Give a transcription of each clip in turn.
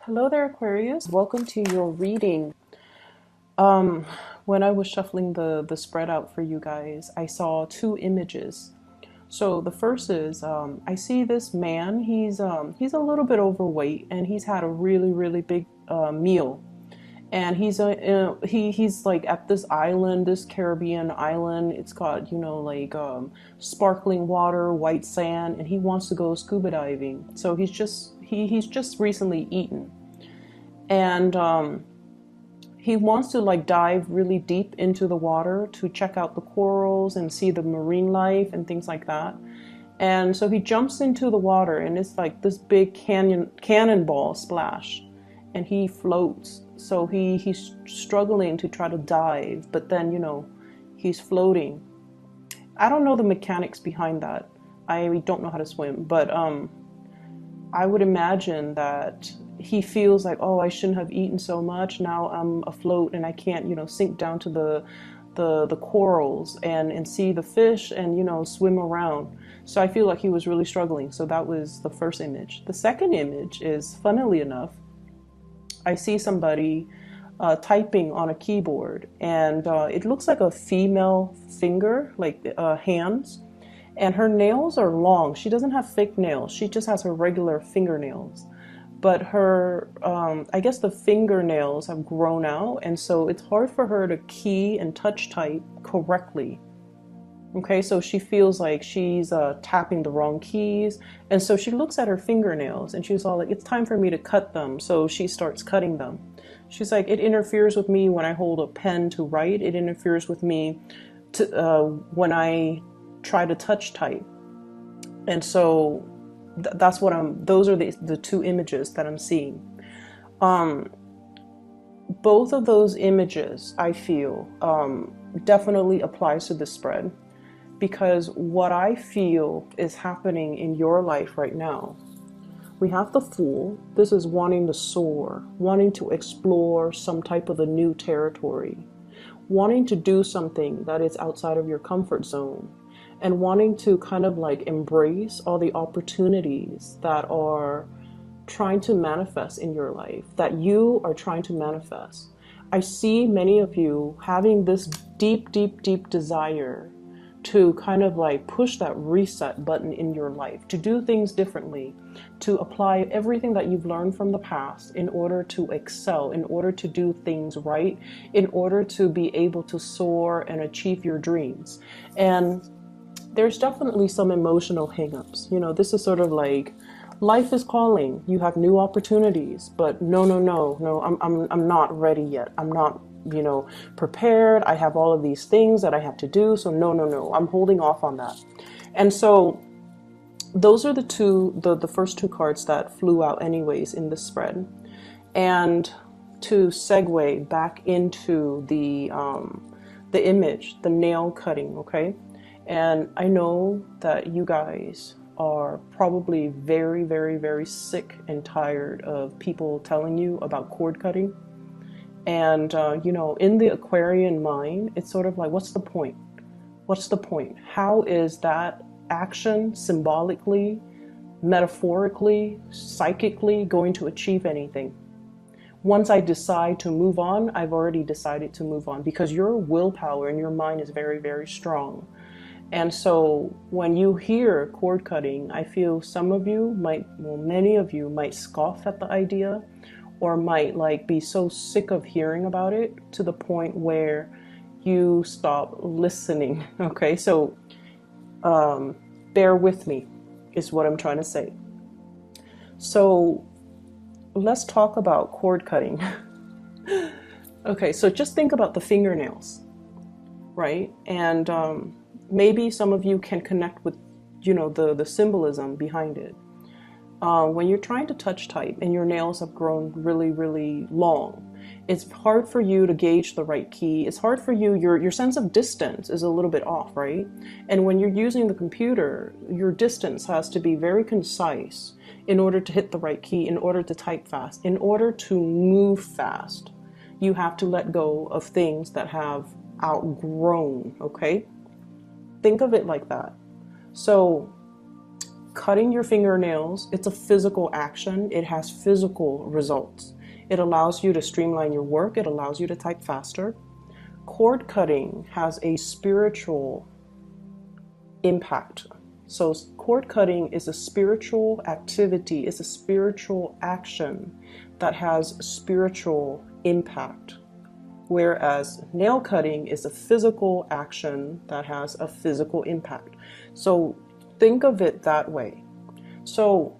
Hello there, Aquarius. Welcome to your reading. Um, when I was shuffling the spread out for you guys, I saw two images. So the first is I see this man. He's a little bit overweight, and he's had a really big meal. And he's like at this island, this Caribbean island. It's got like sparkling water, white sand, and he wants to go scuba diving. So he's just recently eaten, and he wants to like dive really deep into the water to check out the corals and see the marine life and things like that. And so he jumps into the water, and it's like this big cannonball splash, and he floats. So he's struggling to try to dive, but then he's floating. I don't know the mechanics behind that. I don't know how to swim, but I would imagine that he feels like, oh, I shouldn't have eaten so much. Now I'm afloat and I can't, sink down to the corals and see the fish and, swim around. So I feel like he was really struggling. So that was the first image. The second image is, funnily enough, I see somebody typing on a keyboard, and it looks like a female finger, like hands, and her nails are long. She doesn't have fake nails. She just has her regular fingernails. But her, I guess the fingernails have grown out, and so it's hard for her to key and touch type correctly. Okay, so she feels like she's tapping the wrong keys. And so she looks at her fingernails and she's all like, it's time for me to cut them. So she starts cutting them. She's like, it interferes with me when I hold a pen to write. It interferes with me when I try to touch type. And so that's what those are the two images that I'm seeing. Both of those images, I feel, definitely applies to the spread. Because what I feel is happening in your life right now, we have the Fool. This is wanting to soar, wanting to explore some type of a new territory, wanting to do something that is outside of your comfort zone, and wanting to kind of like embrace all the opportunities that are trying to manifest in your life, that you are trying to manifest. I see many of you having this deep desire to kind of like push that reset button in your life, to do things differently, to apply everything that you've learned from the past in order to excel, in order to do things right, in order to be able to soar and achieve your dreams. And there's definitely some emotional hangups. This is sort of like life is calling. You have new opportunities, but no, I'm not ready yet. I'm not prepared. I have all of these things that I have to do. So no, I'm holding off on that. And so those are the first two cards that flew out anyways in the spread. And to segue back into the image, the nail cutting, okay? And I know that you guys are probably very sick and tired of people telling you about cord cutting. And, in the Aquarian mind, it's sort of like, what's the point? What's the point? How is that action symbolically, metaphorically, psychically going to achieve anything? Once I decide to move on, I've already decided to move on, because your willpower and your mind is very strong. And so when you hear cord cutting, I feel many of you might scoff at the idea, or might like be so sick of hearing about it to the point where you stop listening. Okay, so bear with me is what I'm trying to say. So let's talk about cord cutting. Okay, so just think about the fingernails, right? And maybe some of you can connect with the symbolism behind it. When you're trying to touch type and your nails have grown really long, it's hard for you to gauge the right key. It's hard for you, your sense of distance is a little bit off, right? And when you're using the computer, your distance has to be very concise in order to hit the right key, in order to type fast, in order to move fast. You have to let go of things that have outgrown, okay? Think of it like that. So Cutting your fingernails, it's a physical action. It has physical results. It allows you to streamline your work. It allows you to type faster. Cord cutting has a spiritual impact. So cord cutting is a spiritual activity. It's a spiritual action that has spiritual impact. Whereas nail cutting is a physical action that has a physical impact. So think of it that way. So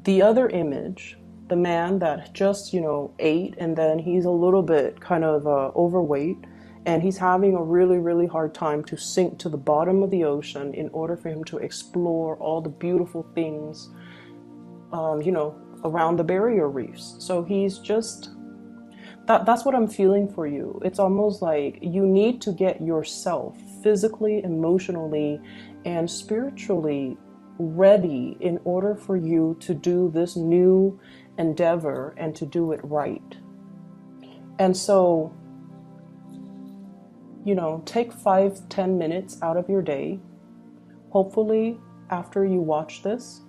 the other image, the man that just, ate, and then he's a little bit kind of overweight, and he's having a really, really hard time to sink to the bottom of the ocean in order for him to explore all the beautiful things, around the barrier reefs. So he's just, that's what I'm feeling for you. It's almost like you need to get yourself physically, emotionally, and spiritually ready in order for you to do this new endeavor and to do it right. And so, take 5-10 minutes out of your day. Hopefully, after you watch this,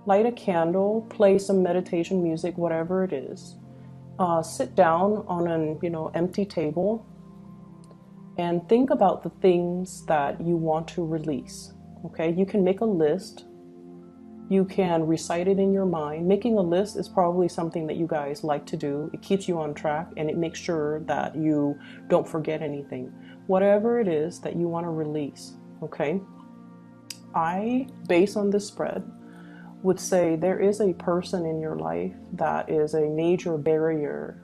light a candle, play some meditation music, whatever it is. Sit down on an empty table and think about the things that you want to release. Okay, you can make a list. You can recite it in your mind. Making a list is probably something that you guys like to do. It keeps you on track and it makes sure that you don't forget anything. Whatever it is that you want to release, okay? I, based on this spread, would say there is a person in your life that is a major barrier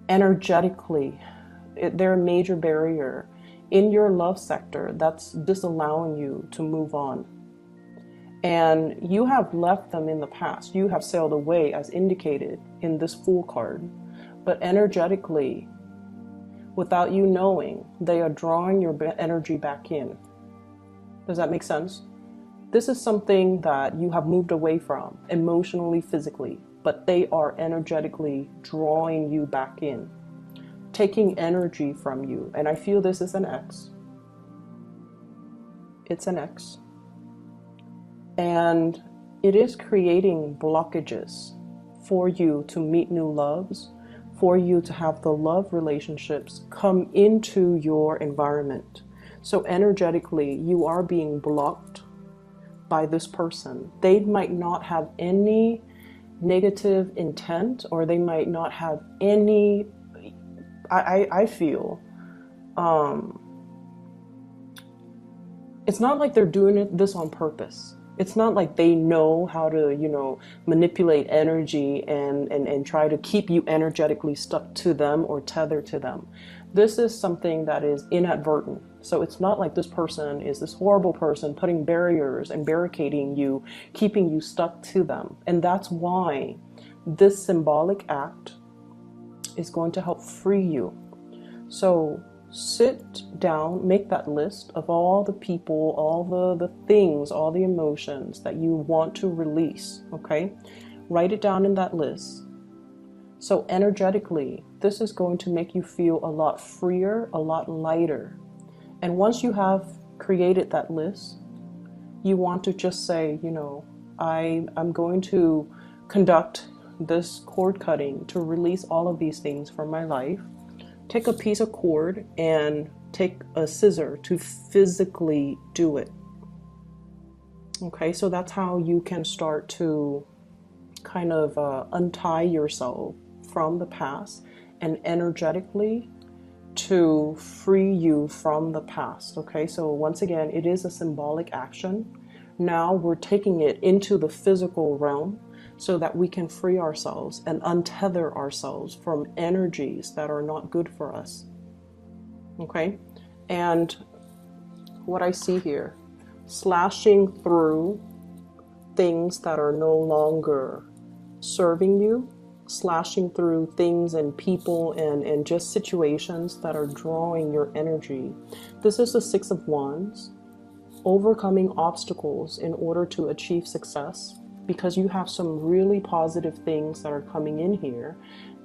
energetically. They're a major barrier in your love sector that's disallowing you to move on. And you have left them in the past. You have sailed away as indicated in this Fool card. But energetically, without you knowing, they are drawing your energy back in. Does that make sense? This is something that you have moved away from emotionally, physically, but they are energetically drawing you back in, taking energy from you. And I feel this is an X. It's an X. And it is creating blockages for you to meet new loves, for you to have the love relationships come into your environment. So energetically, you are being blocked by this person. They might not have any negative intent, or they might not have any, I feel, it's not like they're doing this on purpose. It's not like they know how to, manipulate energy and try to keep you energetically stuck to them or tethered to them. This is something that is inadvertent. So it's not like this person is this horrible person putting barriers and barricading you, keeping you stuck to them. And that's why this symbolic act is going to help free you. So sit down, make that list of all the people, all the things, all the emotions that you want to release, okay? Write it down in that list. So energetically, this is going to make you feel a lot freer, a lot lighter. And once you have created that list, you want to just say, I'm going to conduct this cord cutting to release all of these things from my life. Take a piece of cord and take a scissor to physically do it. Okay, so that's how you can start to kind of untie yourself from the past and energetically to free you from the past. Okay, so once again, it is a symbolic action. Now we're taking it into the physical realm so that we can free ourselves and untether ourselves from energies that are not good for us. Okay, and what I see here, slashing through things that are no longer serving you, slashing through things and people and just situations that are drawing your energy. This is the Six of Wands, overcoming obstacles in order to achieve success, because you have some really positive things that are coming in here.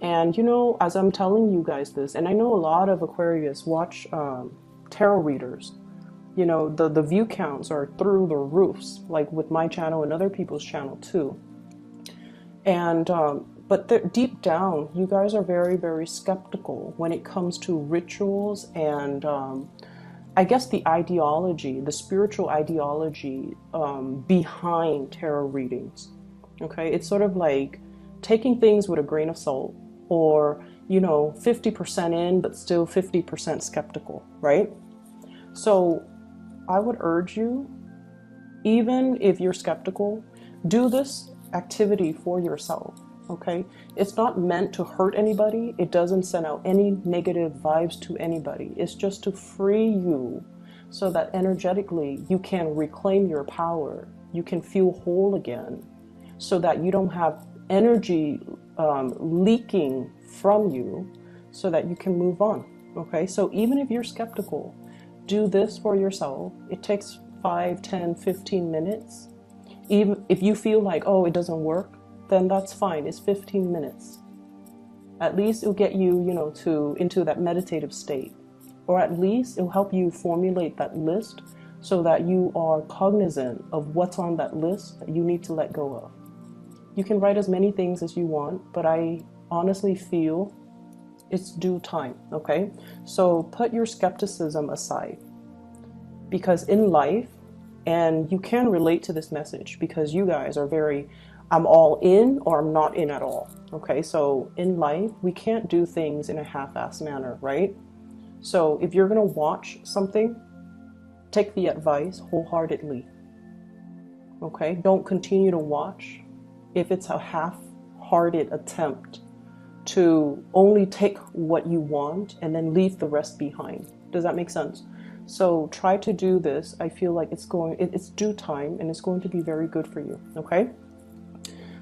And as I'm telling you guys this, and I know a lot of Aquarius watch tarot readers, You know, the view counts are through the roofs, like with my channel and other people's channel too. And but deep down, you guys are very, very skeptical when it comes to rituals and I guess the ideology, the spiritual ideology behind tarot readings. Okay, it's sort of like taking things with a grain of salt, or, you know, 50% in, but still 50% skeptical, right? So I would urge you, even if you're skeptical, do this activity for yourself, okay? It's not meant to hurt anybody. It doesn't send out any negative vibes to anybody. It's just to free you so that energetically you can reclaim your power. You can feel whole again so that you don't have energy leaking from you, so that you can move on, okay? So even if you're skeptical, do this for yourself. It takes 5, 10, 15 minutes. Even if you feel like, oh, it doesn't work, then that's fine. It's 15 minutes. At least it'll get you, you know, into that meditative state. Or at least it'll help you formulate that list so that you are cognizant of what's on that list that you need to let go of. You can write as many things as you want, but I honestly feel it's due time, okay? So put your skepticism aside, because in life, and you can relate to this message because you guys are very, I'm all in or I'm not in at all, okay? So in life, we can't do things in a half-assed manner, right? So if you're gonna watch something, take the advice wholeheartedly, okay? Don't continue to watch if it's a half-hearted attempt to only take what you want and then leave the rest behind. Does that make sense? So try to do this. I feel like it's due time and it's going to be very good for you, okay?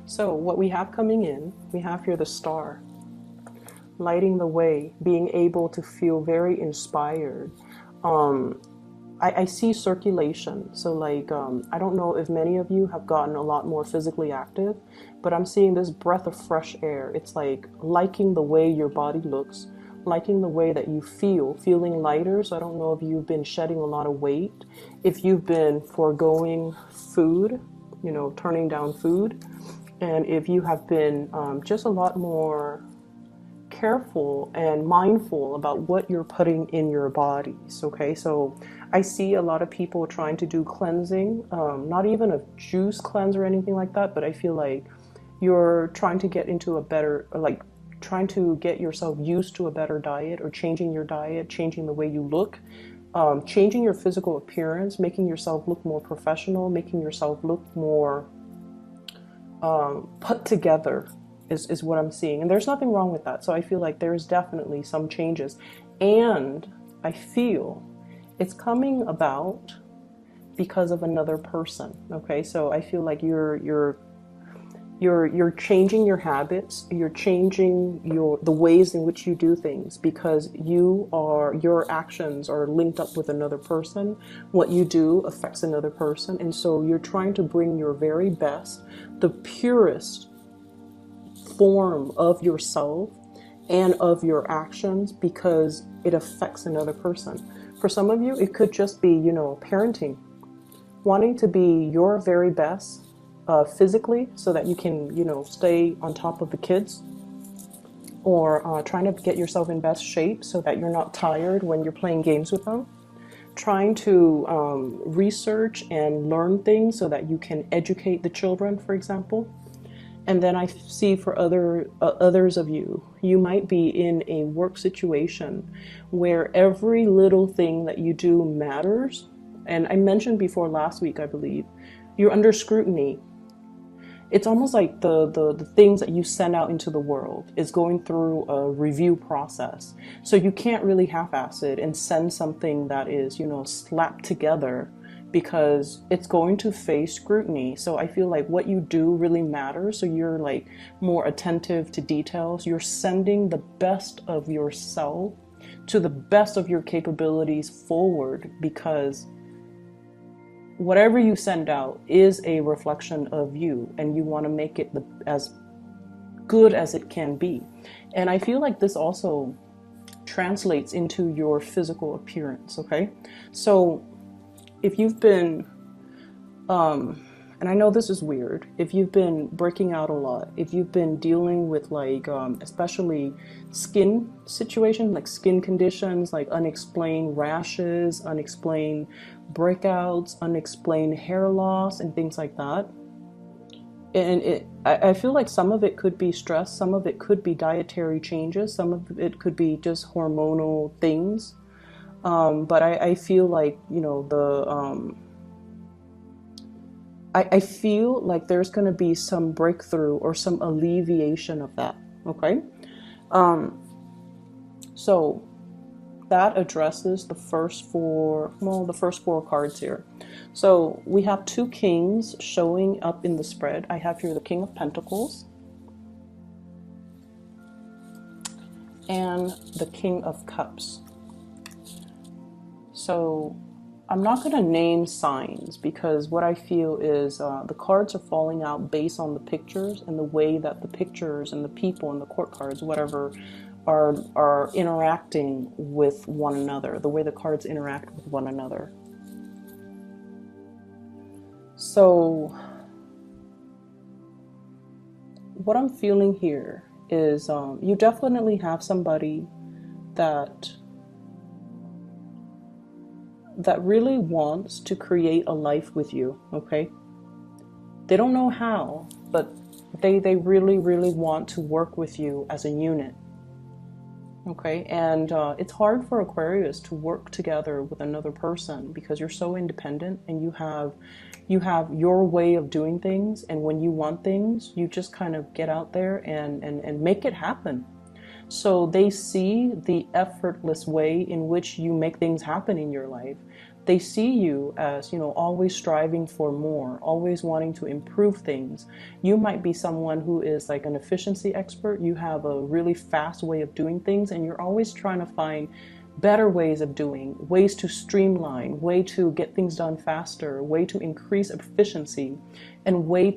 So what we have coming in, we have here the star, lighting the way, being able to feel very inspired. I see circulation. So like, I don't know if many of you have gotten a lot more physically active, but I'm seeing this breath of fresh air. It's like liking the way your body looks, liking the way that you feel, feeling lighter. So I don't know if you've been shedding a lot of weight, if you've been foregoing food, you know, turning down food, and if you have been just a lot more careful and mindful about what you're putting in your bodies, okay? So I see a lot of people trying to do cleansing, not even a juice cleanse or anything like that, but I feel like you're trying to get into a better, like trying to get yourself used to a better diet, or changing your diet, changing the way you look, changing your physical appearance, making yourself look more professional, making yourself look more put together is what I'm seeing. And there's nothing wrong with that. So I feel like there's definitely some changes. And I feel it's coming about because of another person. Okay, so I feel like you're changing your habits, you're changing the ways in which you do things, because your actions are linked up with another person. What you do affects another person, and so you're trying to bring your very best, the purest form of yourself and of your actions, because it affects another person. For some of you, it could just be, you know, parenting, wanting to be your very best physically so that you can, you know, stay on top of the kids, or trying to get yourself in best shape so that you're not tired when you're playing games with them, trying to research and learn things so that you can educate the children, for example. And then I see for others of you, you might be in a work situation where every little thing that you do matters. And I mentioned before last week, I believe, you're under scrutiny. It's almost like the things that you send out into the world is going through a review process. So you can't really half-ass it and send something that is, you know, slapped together, because it's going to face scrutiny. So I feel like what you do really matters. So you're like more attentive to details. You're sending the best of yourself to the best of your capabilities forward, because whatever you send out is a reflection of you, and you want to make it as good as it can be. And I feel like this also translates into your physical appearance, okay? So if you've been, and I know this is weird, if you've been breaking out a lot, if you've been dealing with like, especially skin situations, like skin conditions, like unexplained rashes, unexplained breakouts, unexplained hair loss, and things like that. And I feel like some of it could be stress, some of it could be dietary changes, some of it could be just hormonal things. But I feel like, I feel like there's going to be some breakthrough or some alleviation of that. Okay. So that addresses the first four cards here. So we have two kings showing up in the spread. I have here the King of Pentacles and the King of Cups. So I'm not going to name signs because what I feel is the cards are falling out based on the pictures and the way that the pictures and the people and the court cards, whatever, are interacting with one another, the way the cards interact with one another. So what I'm feeling here is you definitely have somebody that really wants to create a life with you, okay? They don't know how, but they really, really want to work with you as a unit, okay? And it's hard for Aquarius to work together with another person because you're so independent and you have your way of doing things, and when you want things, you just kind of get out there and make it happen. So they see the effortless way in which you make things happen in your life. They see you as, always striving for more, always wanting to improve things. You might be someone who is like an efficiency expert. You have a really fast way of doing things, and you're always trying to find better ways of doing, ways to streamline, way to get things done faster, way to increase efficiency, and ways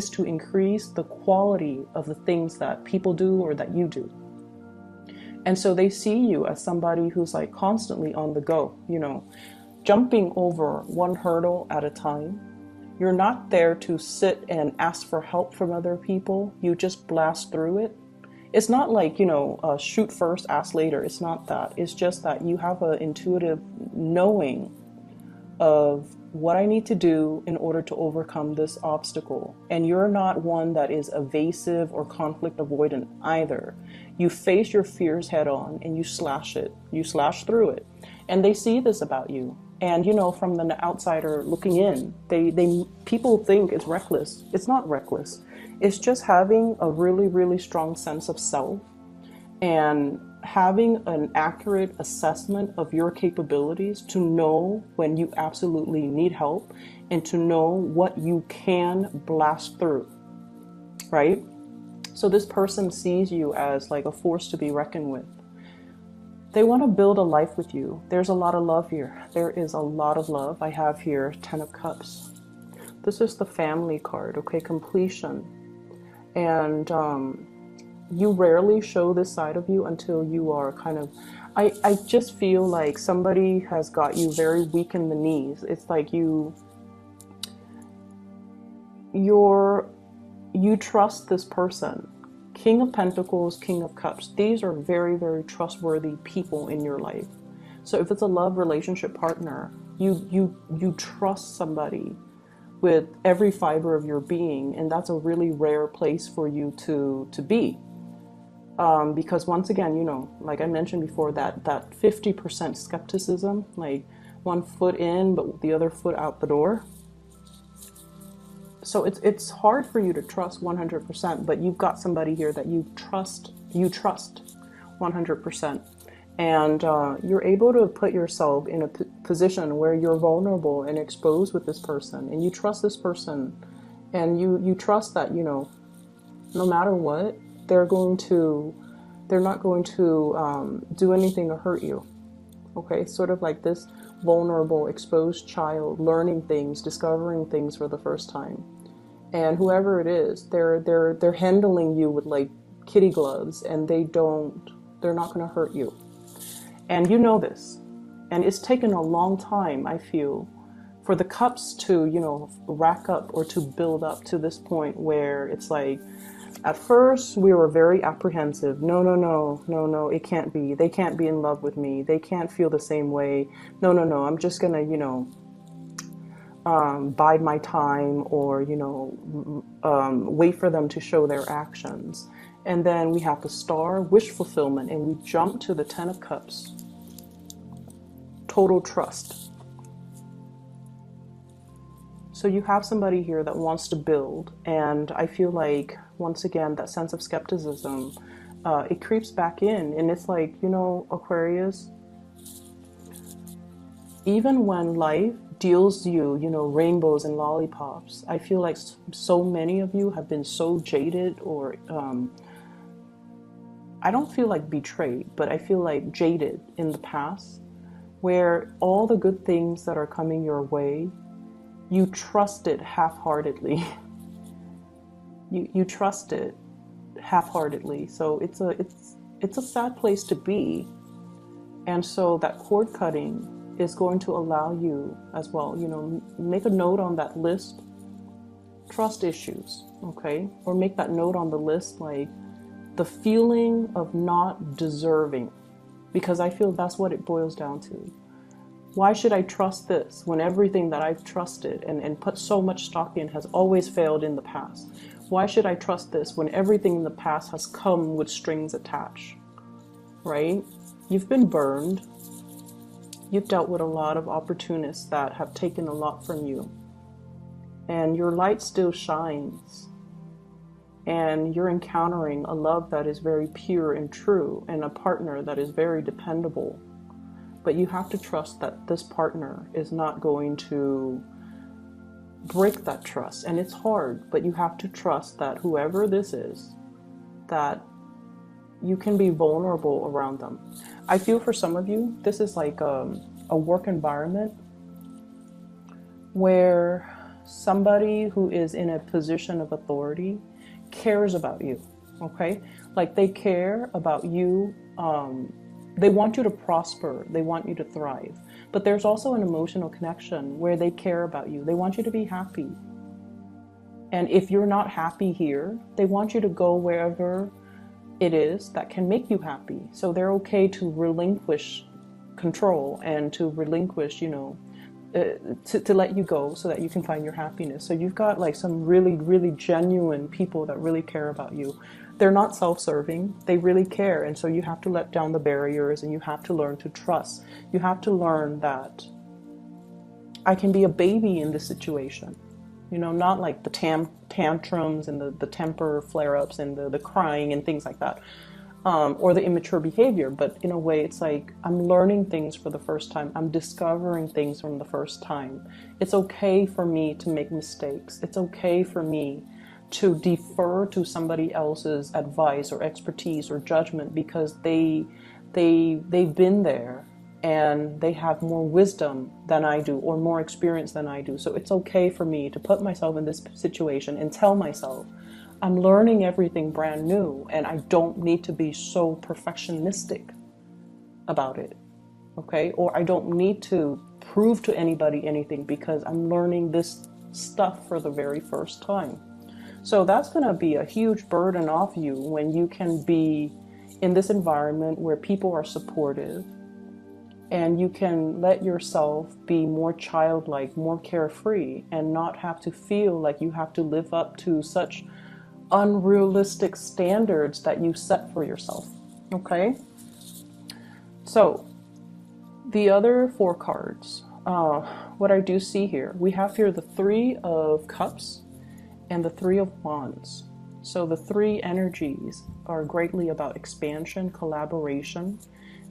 to increase the quality of the things that people do or that you do. And so they see you as somebody who's like constantly on the go, jumping over one hurdle at a time. You're not there to sit and ask for help from other people. You just blast through it. It's not like, shoot first, ask later. It's not that. It's just that you have an intuitive knowing of what I need to do in order to overcome this obstacle. And you're not one that is evasive or conflict avoidant either. You face your fears head on and you slash it. You slash through it. And they see this about you. And, from the outsider looking in, people think it's reckless. It's not reckless. It's just having a really, really strong sense of self and having an accurate assessment of your capabilities to know when you absolutely need help and to know what you can blast through, right? So this person sees you as like a force to be reckoned with. They want to build a life with you. There's a lot of love here. There is a lot of love. I have here 10 of Cups. This is the family card, okay? Completion. And you rarely show this side of you until you are kind of, I just feel like somebody has got you very weak in the knees. It's like you trust this person. King of Pentacles, King of Cups. These are very, very trustworthy people in your life. So if it's a love relationship partner, you trust somebody with every fiber of your being, and that's a really rare place for you to be. Because once again, like I mentioned before, that 50% skepticism, like one foot in but the other foot out the door. So it's hard for you to trust 100%, but you've got somebody here that you trust 100%. And you're able to put yourself in a position where you're vulnerable and exposed with this person, and you trust this person, and you trust that, no matter what, they're not going to do anything to hurt you. Okay, sort of like this vulnerable, exposed child learning things, discovering things for the first time. And whoever it is, they're handling you with like kitty gloves, and they're not going to hurt you. And you know this. And it's taken a long time, I feel, for the cups to, you know, rack up or to build up to this point where it's like, at first we were very apprehensive. No, no, no, no, no, it can't be. They can't be in love with me. They can't feel the same way. No, no, no, I'm just gonna, you know, bide my time, or, you know, wait for them to show their actions. And then we have the Star, wish fulfillment, and we jump to the Ten of Cups, total trust. So you have somebody here that wants to build, and I feel like, once again, that sense of skepticism, it creeps back in, and it's like, you know, Aquarius, even when life deals you, you know, rainbows and lollipops, I feel like so many of you have been so jaded, or I don't feel like betrayed, but I feel like jaded in the past, where all the good things that are coming your way, you trust it half-heartedly. you trust it half-heartedly. So it's a sad place to be. And so that cord cutting is going to allow you as well, you know, make a note on that list, trust issues, okay? Or make that note on the list, like the feeling of not deserving, because I feel that's what it boils down to. Why should I trust this when everything that I've trusted and put so much stock in has always failed in the past? Why should I trust this when everything in the past has come with strings attached, right? You've been burned. You've dealt with a lot of opportunists that have taken a lot from you. And your light still shines. And you're encountering a love that is very pure and true, and a partner that is very dependable. But you have to trust that this partner is not going to break that trust. And it's hard, but you have to trust that whoever this is, that you can be vulnerable around them. I feel for some of you, this is like a work environment where somebody who is in a position of authority cares about you, okay? Like they care about you. They want you to prosper. They want you to thrive. But there's also an emotional connection where they care about you. They want you to be happy. And if you're not happy here, they want you to go wherever it is that can make you happy. So they're okay to relinquish control and to relinquish, you know, to let you go so that you can find your happiness. So you've got like some really, really genuine people that really care about you. They're not self-serving. They really care. And so you have to let down the barriers, and you have to learn to trust. You have to learn that I can be a baby in this situation. You know, not like the tantrums and the temper flare-ups and the crying and things like that, or the immature behavior. But in a way, it's like I'm learning things for the first time. I'm discovering things from the first time. It's okay for me to make mistakes. It's okay for me to defer to somebody else's advice or expertise or judgment, because they've been there and they have more wisdom than I do, or more experience than I do. So it's okay for me to put myself in this situation and tell myself I'm learning everything brand new, and I don't need to be so perfectionistic about it, okay? Or I don't need to prove to anybody anything, because I'm learning this stuff for the very first time. So that's going to be a huge burden off you when you can be in this environment where people are supportive, and you can let yourself be more childlike, more carefree, and not have to feel like you have to live up to such unrealistic standards that you set for yourself. Okay? So the other four cards, what I do see here, we have here the Three of Cups and the Three of Wands. So the three energies are greatly about expansion, collaboration,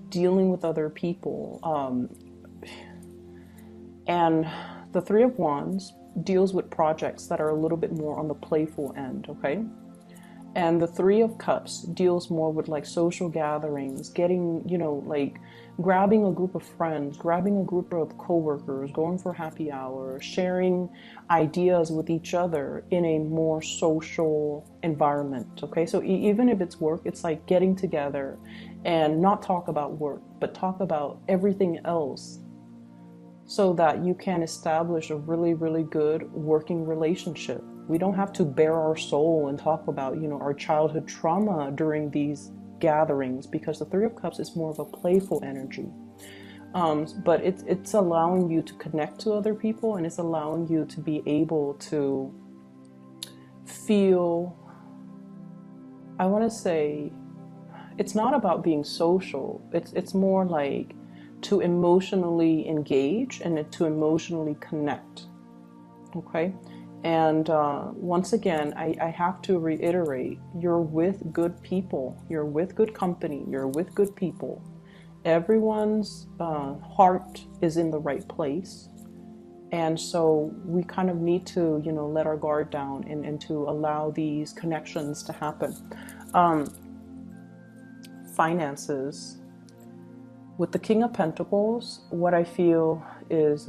dealing with other people. And the Three of Wands deals with projects that are a little bit more on the playful end, okay? And the Three of Cups deals more with like social gatherings, getting, you know, like grabbing a group of friends, grabbing a group of coworkers, going for happy hour, sharing ideas with each other in a more social environment, okay? So even if it's work, it's like getting together and not talk about work, but talk about everything else. so that you can establish a really, really good working relationship. We don't have to bare our soul and talk about, our childhood trauma during these gatherings, because the Three of Cups is more of a playful energy. But it's allowing you to connect to other people, and it's allowing you to be able to feel, I want to say, it's not about being social. It's more like to emotionally engage and to emotionally connect. Okay? And once again, I have to reiterate, you're with good people. You're with good company. You're with good people. Everyone's heart is in the right place. And so we kind of need to, let our guard down and to allow these connections to happen. Finances. With the King of Pentacles, what I feel is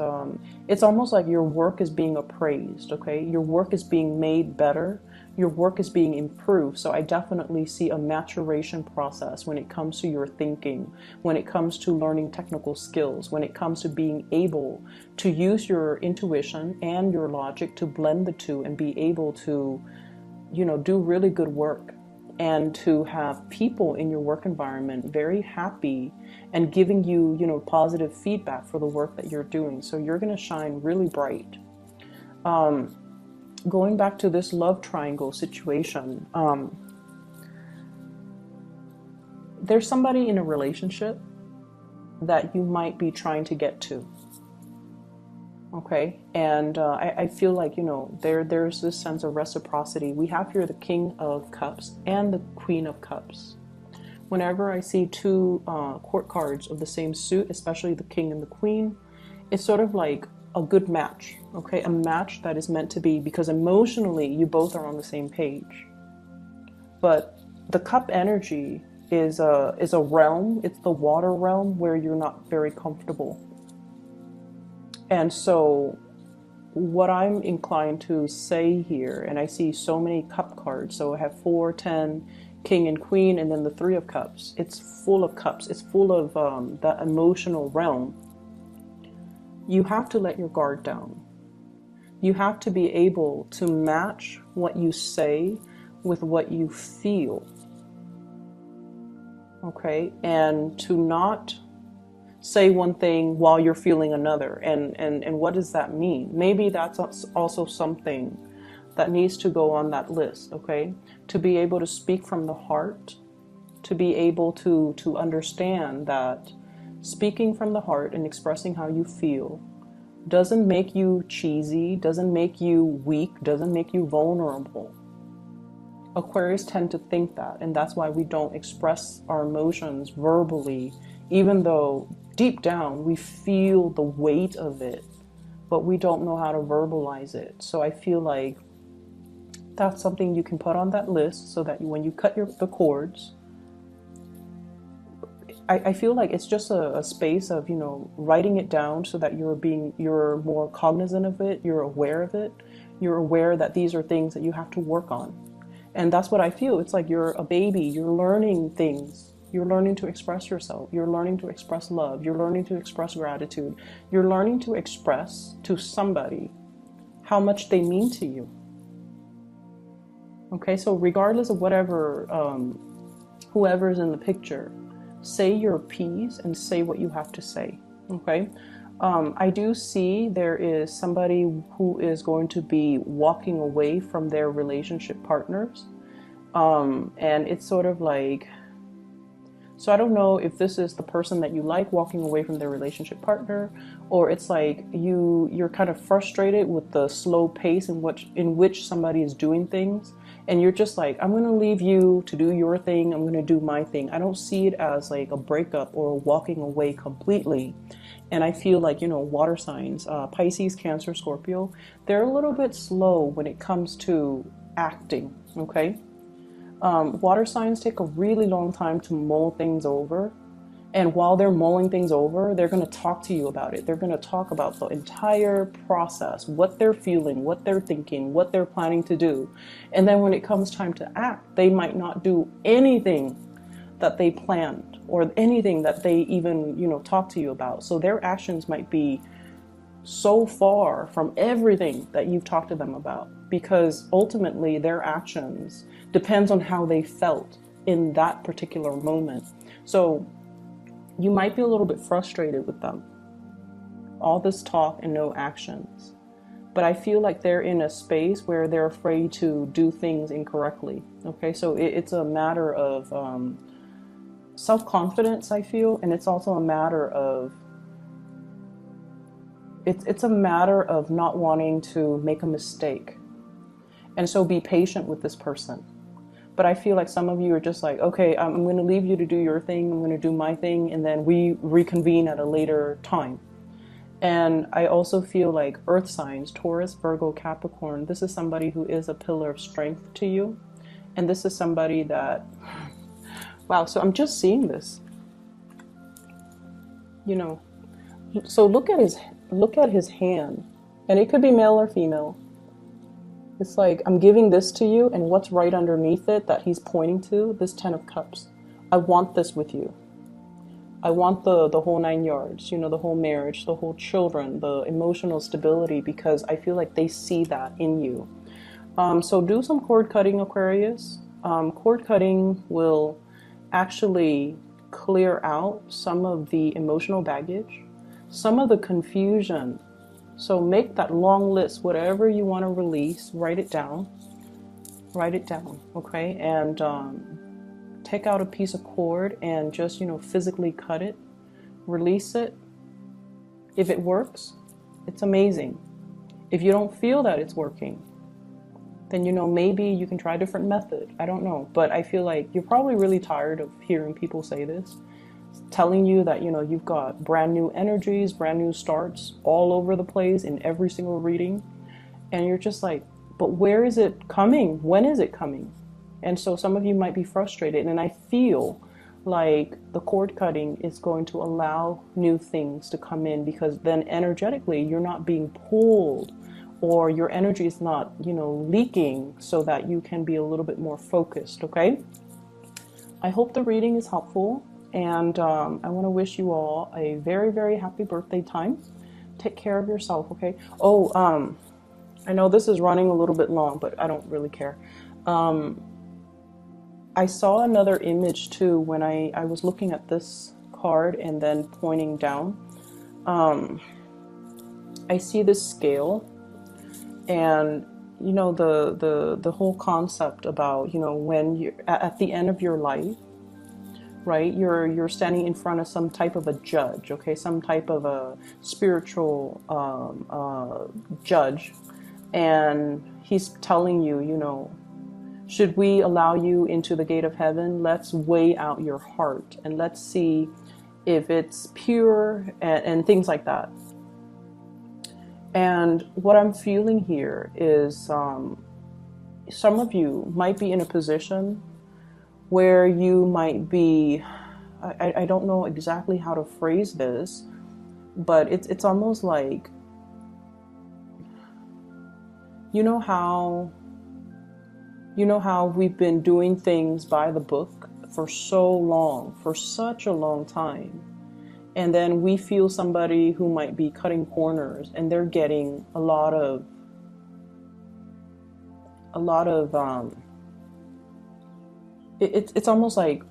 it's almost like your work is being appraised, okay? Your work is being made better. Your work is being improved. So I definitely see a maturation process when it comes to your thinking, when it comes to learning technical skills, when it comes to being able to use your intuition and your logic to blend the two and be able to, do really good work. And to have people in your work environment very happy and giving you, positive feedback for the work that you're doing. So you're going to shine really bright. Going back to this love triangle situation, there's somebody in a relationship that you might be trying to get to. Okay, and I feel like, there's this sense of reciprocity. We have here the King of Cups and the Queen of Cups. Whenever I see two court cards of the same suit, especially the King and the Queen, it's sort of like a good match, okay? A match that is meant to be, because emotionally you both are on the same page. But the cup energy is a realm, it's the water realm where you're not very comfortable. And so what I'm inclined to say here, and I see so many cup cards, so I have 4, 10, King and Queen, and then the Three of Cups. It's full of cups. It's full of that emotional realm. You have to let your guard down. You have to be able to match what you say with what you feel. Okay? And to not say one thing while you're feeling another. And what does that mean? Maybe that's also something that needs to go on that list, okay? To be able to speak from the heart, to be able to understand that speaking from the heart and expressing how you feel doesn't make you cheesy, doesn't make you weak, doesn't make you vulnerable. Aquarius tend to think that, and that's why we don't express our emotions verbally, even though deep down we feel the weight of it, but we don't know how to verbalize it. So I feel like that's something you can put on that list, so that when you cut the cords, I feel like it's just a space of, writing it down so that you're more cognizant of it, you're aware of it, you're aware that these are things that you have to work on. And that's what I feel. It's like you're a baby, you're learning things. You're learning to express yourself. You're learning to express love. You're learning to express gratitude. You're learning to express to somebody how much they mean to you. Okay, so regardless of whatever, whoever's in the picture, say your piece and say what you have to say. Okay, I do see there is somebody who is going to be walking away from their relationship partners, and it's sort of like, so I don't know if this is the person that you like walking away from their relationship partner, or it's like you're kind of frustrated with the slow pace in which somebody is doing things, and you're just like, I'm going to leave you to do your thing, I'm going to do my thing. I don't see it as like a breakup or walking away completely. And I feel like, water signs, Pisces, Cancer, Scorpio, they're a little bit slow when it comes to acting, okay? Water signs take a really long time to mull things over. And while they're mulling things over, they're going to talk to you about it. They're going to talk about the entire process, what they're feeling, what they're thinking, what they're planning to do. And then when it comes time to act, they might not do anything that they planned or anything that they even, talk to you about. So their actions might be so far from everything that you've talked to them about, because ultimately their actions depends on how they felt in that particular moment. So you might be a little bit frustrated with them. All this talk and no actions. But I feel like they're in a space where they're afraid to do things incorrectly. Okay, so it's a matter of self-confidence, I feel, and it's also a matter of it's a matter of not wanting to make a mistake. And so be patient with this person. But I feel like some of you are just like, okay, I'm going to leave you to do your thing, I'm going to do my thing, and then we reconvene at a later time. And I also feel like earth signs, Taurus, Virgo, Capricorn, this is somebody who is a pillar of strength to you. And this is somebody that, wow, so I'm just seeing this, you know. So look at his hand, and it could be male or female. It's like, I'm giving this to you, and what's right underneath it that he's pointing to, this 10 of Cups. I want this with you. I want the whole 9 yards, you know, the whole marriage, the whole children, the emotional stability, because I feel like they see that in you. So do some cord cutting, Aquarius. Cord cutting will actually clear out some of the emotional baggage, some of the confusion. So make that long list, whatever you want to release, write it down, okay? And take out a piece of cord and just, you know, physically cut it, release it. If it works, it's amazing. If you don't feel that it's working, then, you know, maybe you can try a different method. I don't know, but I feel like you're probably really tired of hearing people say this, telling you that, you know, you've got brand new energies, brand new starts all over the place in every single reading. And you're just like, but where is it coming? When is it coming? And so some of you might be frustrated. And I feel like the cord cutting is going to allow new things to come in, because then energetically you're not being pulled, or your energy is not, you know, leaking, so that you can be a little bit more focused, okay? I hope the reading is helpful. And I want to wish you all a very, very happy birthday time. Take care of yourself, okay? Oh, I know this is running a little bit long, but I don't really care. I saw another image too when I was looking at this card and then pointing down. I see this scale, and you know, the whole concept about, you know, when you're at the end of your life, right? You're standing in front of some type of a judge, okay? Some type of a spiritual judge, and he's telling you, you know, should we allow you into the gate of heaven? Let's weigh out your heart and let's see if it's pure, and things like that. And what I'm feeling here is some of you might be in a position where you might be, I don't know exactly how to phrase this, but it's almost like, you know how we've been doing things by the book for so long, for such a long time, and then we feel somebody who might be cutting corners, and they're getting a lot of it's almost like,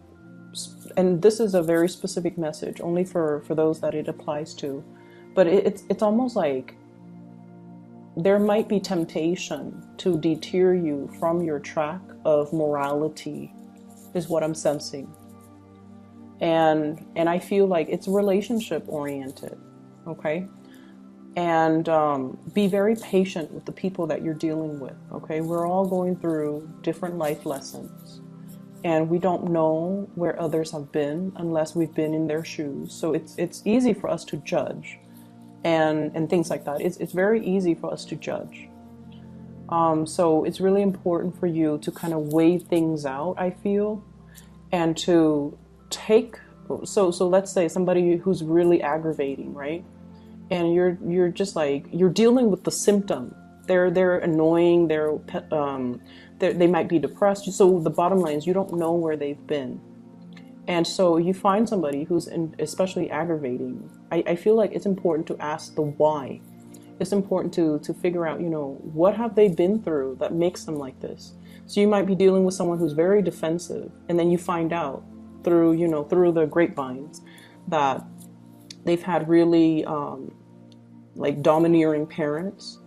and this is a very specific message only for those that it applies to, but it's almost like there might be temptation to deter you from your track of morality, is what I'm sensing. And I feel like it's relationship oriented, okay? And be very patient with the people that you're dealing with, okay? We're all going through different life lessons, and we don't know where others have been unless we've been in their shoes. So it's easy for us to judge and things like that. It's very easy for us to judge. So it's really important for you to kind of weigh things out, I feel, and to take, so let's say somebody who's really aggravating, right? And you're just like, you're dealing with the symptom. They're annoying, they might be depressed. So the bottom line is you don't know where they've been. And so you find somebody who's especially aggravating. I feel like it's important to ask the why. it's important to figure out, you know, what have they been through that makes them like this. So you might be dealing with someone who's very defensive, and then you find out through, you know, through the grapevines that they've had really like domineering parents.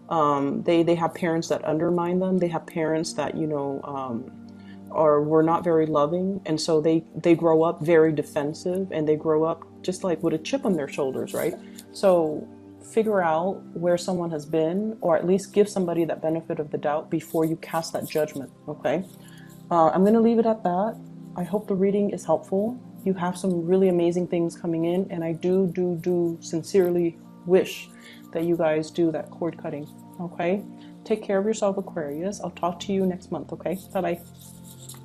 They have parents that undermine them. They have parents that, you know, or were not very loving, and so they grow up very defensive, and they grow up just like with a chip on their shoulders, right? So figure out where someone has been, or at least give somebody that benefit of the doubt before you cast that judgment. Okay, I'm going to leave it at that. I hope the reading is helpful. You have some really amazing things coming in, and I do sincerely wish that you guys do that cord cutting. Okay, take care of yourself, Aquarius. I'll talk to you next month. Okay, bye bye.